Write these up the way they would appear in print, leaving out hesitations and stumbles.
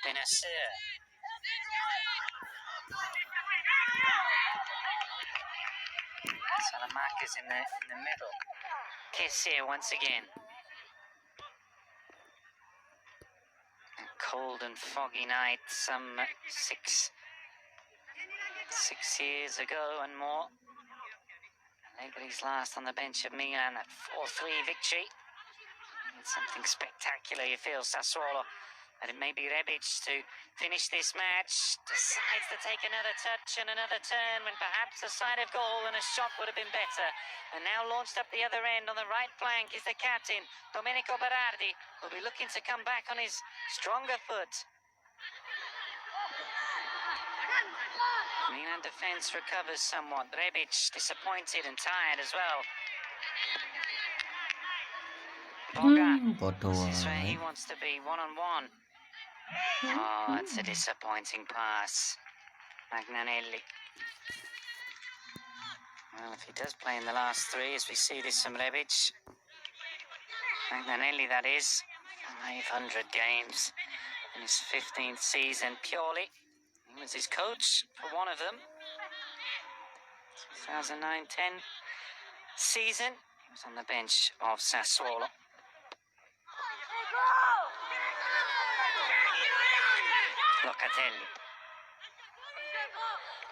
Benasir. Salamanca's in the middle. Kiss here once again. A cold and foggy night some six years ago and more. Allegri's last on the bench of Milan, that 4-3 victory. It's something spectacular, you feel, Sassuolo. And it may be Rebic to finish this match. Decides to take another touch and another turn when perhaps a sight of goal and a shot would have been better. And now launched up the other end on the right flank is the captain, Domenico Berardi, who'll be looking to come back on his stronger foot. Milan defence recovers somewhat. Rebic disappointed and tired as well. Boga, this is where he wants to be, one-on-one. Oh, it's a disappointing pass. Magnanelli. Well, if he does play in the last three, as we see this from Rebic. Magnanelli, that is. 500 games in his 15th season. Pioli, he was his coach for one of them. 2009-10 season. He was on the bench of Sassuolo. Locatelli.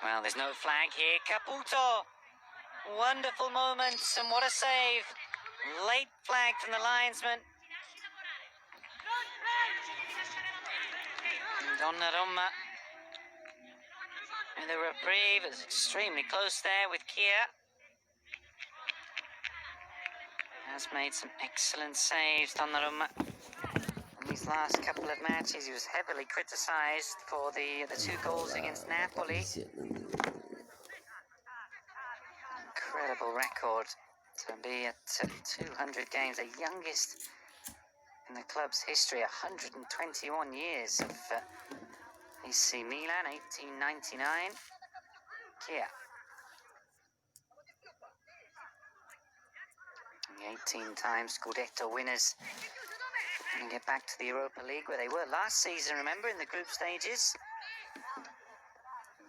Well, there's no flag here. Caputo. Wonderful moments, and what a save. Late flag from the linesman. Donnarumma. And the reprieve is extremely close there with Kia. Has made some excellent saves, Donnarumma. In these last couple of matches, he was heavily criticised for the 2 goals against Napoli. Incredible record to be at 200 games, the youngest in the club's history, 121 years of AC Milan, 1899. Kia. The 18-time Scudetto winners. And get back to the Europa League where they were last season, remember, in the group stages.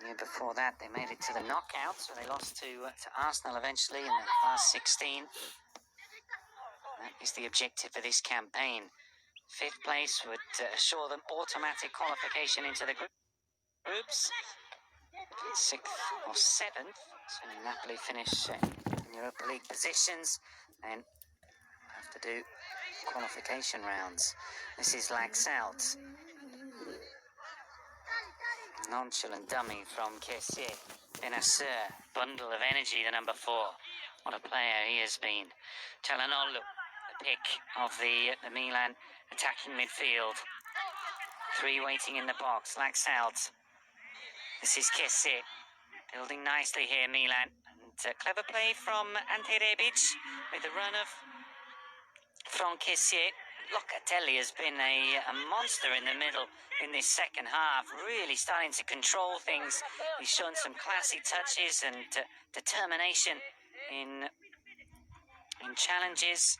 The year before that, they made it to the knockouts where they lost to Arsenal eventually in the last 16. That is the objective for this campaign. 5th place would assure them automatic qualification into the groups. 6th or 7th, so Napoli finish in Europa League positions and have to do qualification rounds. This is Laxalt. Nonchalant dummy from Kessier. Benasir, bundle of energy, the number 4. What a player he has been. Çalhanoğlu, the pick of the Milan attacking midfield. 3 waiting in the box. Laxalt. This is Kessier. Building nicely here, Milan. And clever play from Ante Rebic with the run of from Kessier. Locatelli has been a monster in the middle in this second half, really starting to control things. He's shown some classy touches and determination in challenges.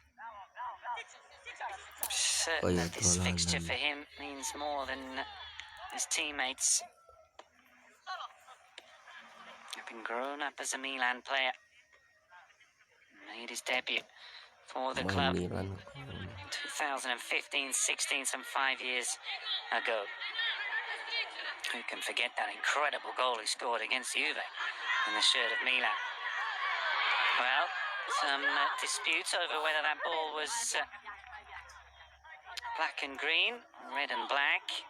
Certain that this fixture for him means more than his teammates. Having grown up as a Milan player, made his debut for the club 2015-16, some 5 years ago. Who can forget that incredible goal he scored against Juve in the shirt of Milan? Well, some disputes over whether that ball was black and green, red and black.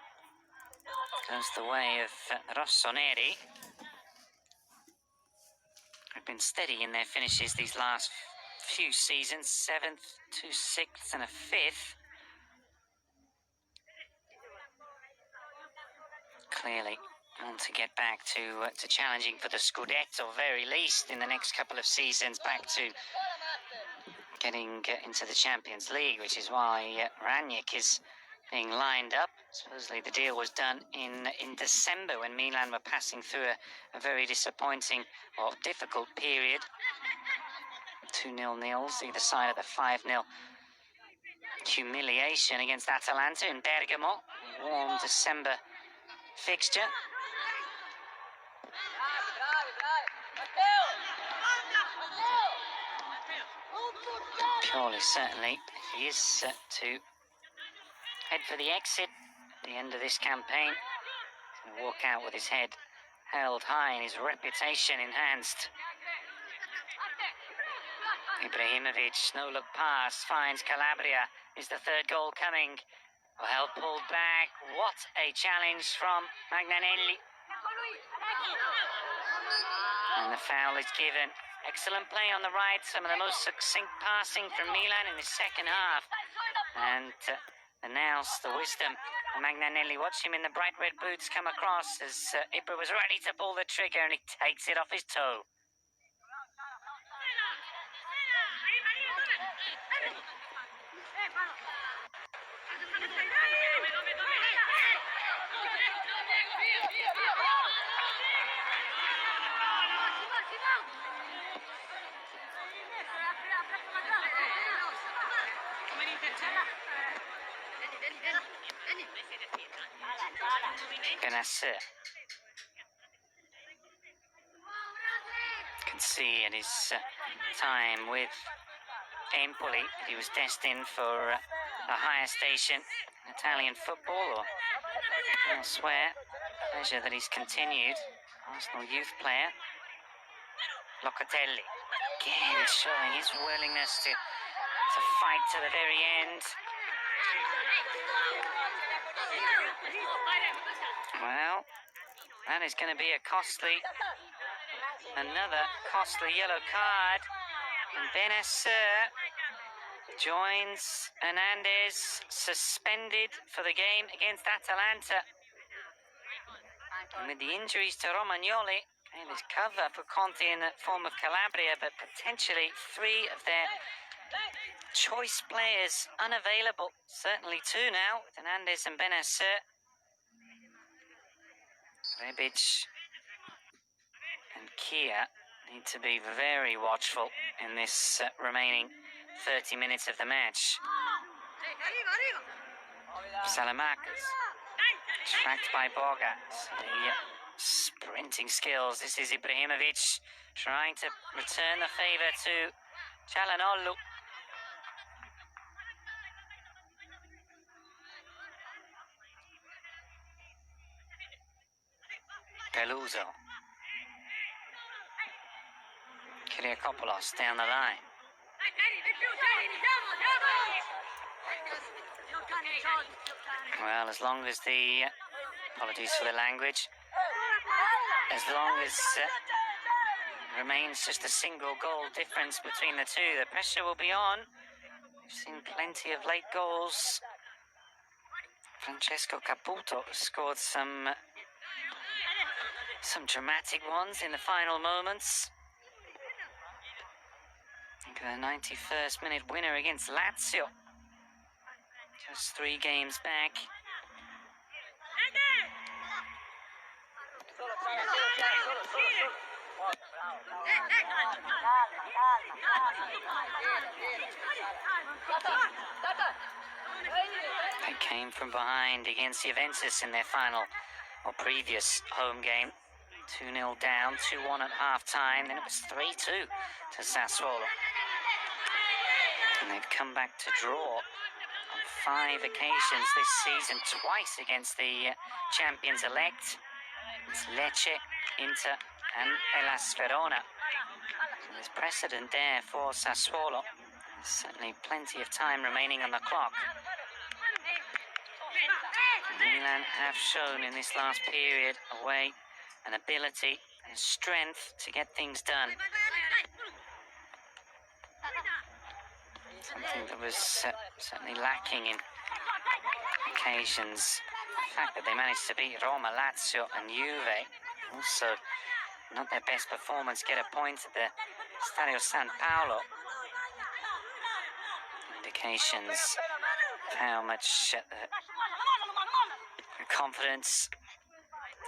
Goes the way of Rossoneri. Have been steady in their finishes these last few seasons, 7th, 2 6th and a 5th. Clearly want to get back to challenging for the Scudetto, very least in the next couple of seasons, back to getting into the Champions League, which is why Ranjik is being lined up. Supposedly the deal was done in December when Milan were passing through a very disappointing or difficult period. 2-0 nils either side of the 5-0 humiliation against Atalanta in Bergamo. warm December fixture. Surely, certainly, if he is set to head for the exit at the end of this campaign, he's going to walk out with his head held high and his reputation enhanced. Ibrahimovic, no-look pass, finds Calabria. Is the third goal coming? Well pulled back. What a challenge from Magnanelli. And the foul is given. Excellent play on the right. Some of the most succinct passing from Milan in the second half. And now the wisdom of Magnanelli. Watch him in the bright red boots come across as Ibra was ready to pull the trigger and he takes it off his toe. Can see in his time with Empoli he was destined for a higher station in Italian football or elsewhere. Pleasure that he's continued. Arsenal youth player Locatelli again showing his willingness to fight to the very end. Well, that is going to be another costly yellow card. And Benacer joins Hernandez, suspended for the game against Atalanta. And with the injuries to Romagnoli, and there's cover for Conte in the form of Calabria, but potentially three of their choice players unavailable. Certainly two now, with Hernandez and Benacer. Rebic and Kia need to be very watchful in this remaining 30 minutes of the match. Salamakers, tracked by Boga. The sprinting skills. This is Ibrahimovic trying to return the favour to Çalhanoğlu. Peluso. Kyriakopoulos down the line. Well, as long as apologies for the language, as long as remains just a single goal difference between the two, the pressure will be on. We've seen plenty of late goals. Francesco Caputo scored some dramatic ones in the final moments. Think of the 91st minute winner against Lazio, just 3 games back. They came from behind against Juventus in their final or previous home game. 2-0 down, 2-1 at half-time, then it was 3-2 to Sassuolo. And they've come back to draw on 5 occasions this season, twice against the champions-elect. It's Lecce, Inter and Hellas Verona. So there's precedent there for Sassuolo. There's certainly plenty of time remaining on the clock. Milan have shown in this last period away an ability and strength to get things done. Something that was certainly lacking in occasions. The fact that they managed to beat Roma, Lazio and Juve, also not their best performance, get a point at the Stadio San Paolo. Indications of how much the confidence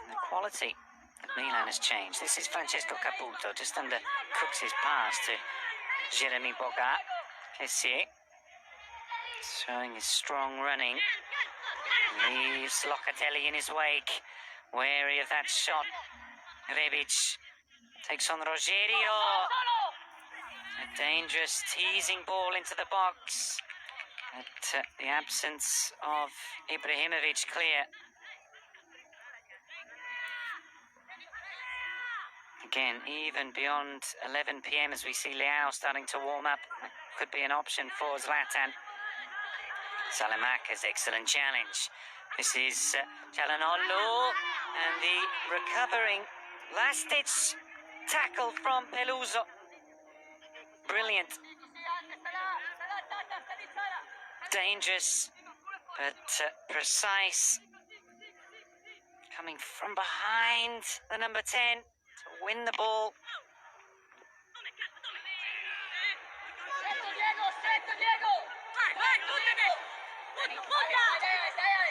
and the quality of Milan has changed. This is Francesco Caputo, just undercooks his pass to Jeremy Boga. Kessié showing his strong running. Leaves Locatelli in his wake. Wary of that shot. Rebic takes on Rogerio. A dangerous teasing ball into the box. But the absence of Ibrahimovic clear. Again, even beyond 11 p.m. as we see Leao starting to warm up. Could be an option for Zlatan. Salamaka's excellent challenge. This is Çalhanoğlu, and the recovering last-ditch tackle from Peluso. Brilliant. Dangerous, but precise. Coming from behind the number 10 to win the ball.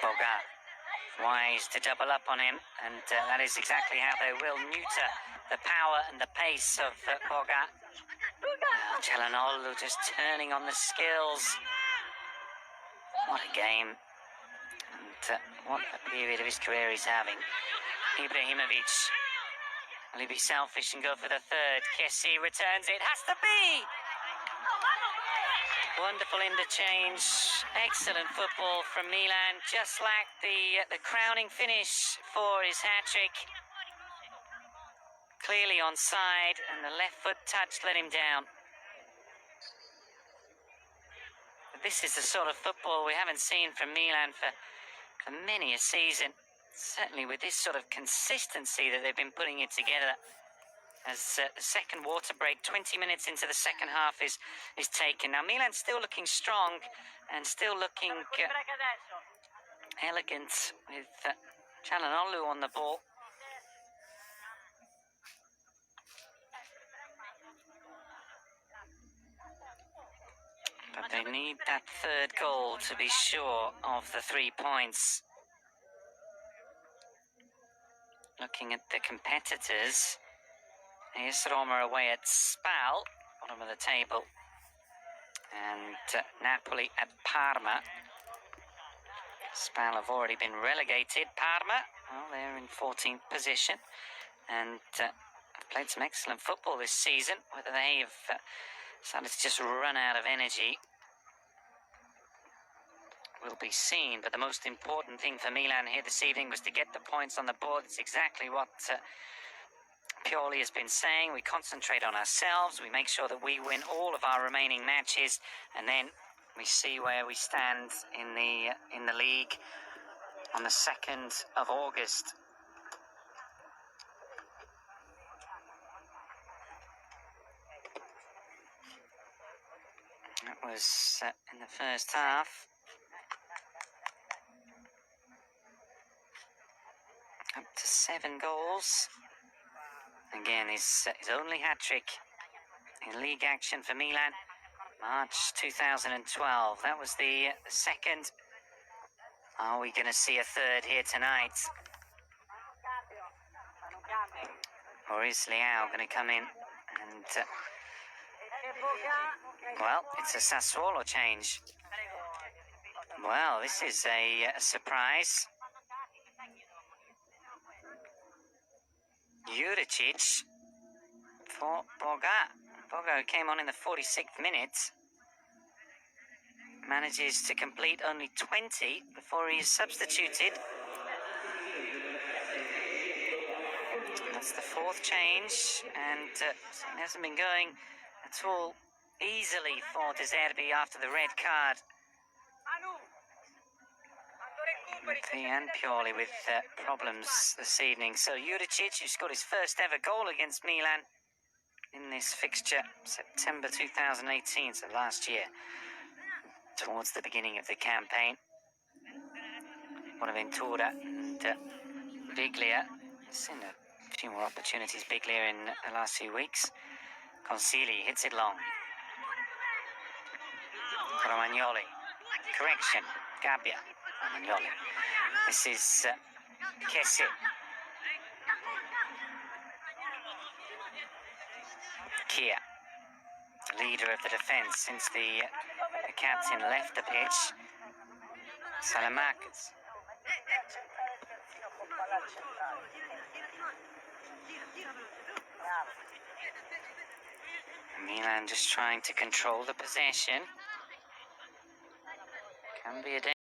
Boga, wise to double up on him, and that is exactly how they will neuter the power and the pace of Boga. Çalhanoğlu just turning on the skills. What a game, and what a period of his career he's having. Ibrahimovic, will he be selfish and go for the third? Kessie returns it, has to be! Wonderful interchange, excellent football from Milan, just like the crowning finish for his hat-trick. Clearly onside, and the left foot touch let him down. But this is the sort of football we haven't seen from Milan for many a season. Certainly with this sort of consistency that they've been putting it together. As the second water break, 20 minutes into the second half is taken. Now Milan's still looking strong and still looking elegant with Çalhanoğlu on the ball. But they need that third goal to be sure of the 3 points. Looking at the competitors, here's Roma away at Spal, bottom of the table, and Napoli at Parma. Spal have already been relegated. Parma, well, they're in 14th position, and have played some excellent football this season. Whether they have started to just run out of energy will be seen, but the most important thing for Milan here this evening was to get the points on the board. It's exactly what Pioli has been saying. We concentrate on ourselves, we make sure that we win all of our remaining matches, and then we see where we stand in the league on the 2nd of August. That was in the first half. Up to 7 goals. Again, his only hat-trick in league action for Milan, March 2012. That was the second. Are we going to see a third here tonight? Or is Leao going to come in and... well, it's a Sassuolo change. Well, this is a surprise. Juricic for Boga. Boga came on in the 46th minute. Manages to complete only 20 before he is substituted. That's the 4th change, and it hasn't been going at all easily for De Zerbi after the red card. And Pioli with problems this evening. So Juricic, who scored his first ever goal against Milan in this fixture, September 2018, so last year, towards the beginning of the campaign. Bonaventura and Biglia. Seen a few more opportunities, Biglia, in the last few weeks. Consigli hits it long. Romagnoli. Correction. Gabbia. Romagnoli. This is Kessie. Kia, leader of the defence since the captain left the pitch. Salamakers Milan just trying to control the possession. Can be a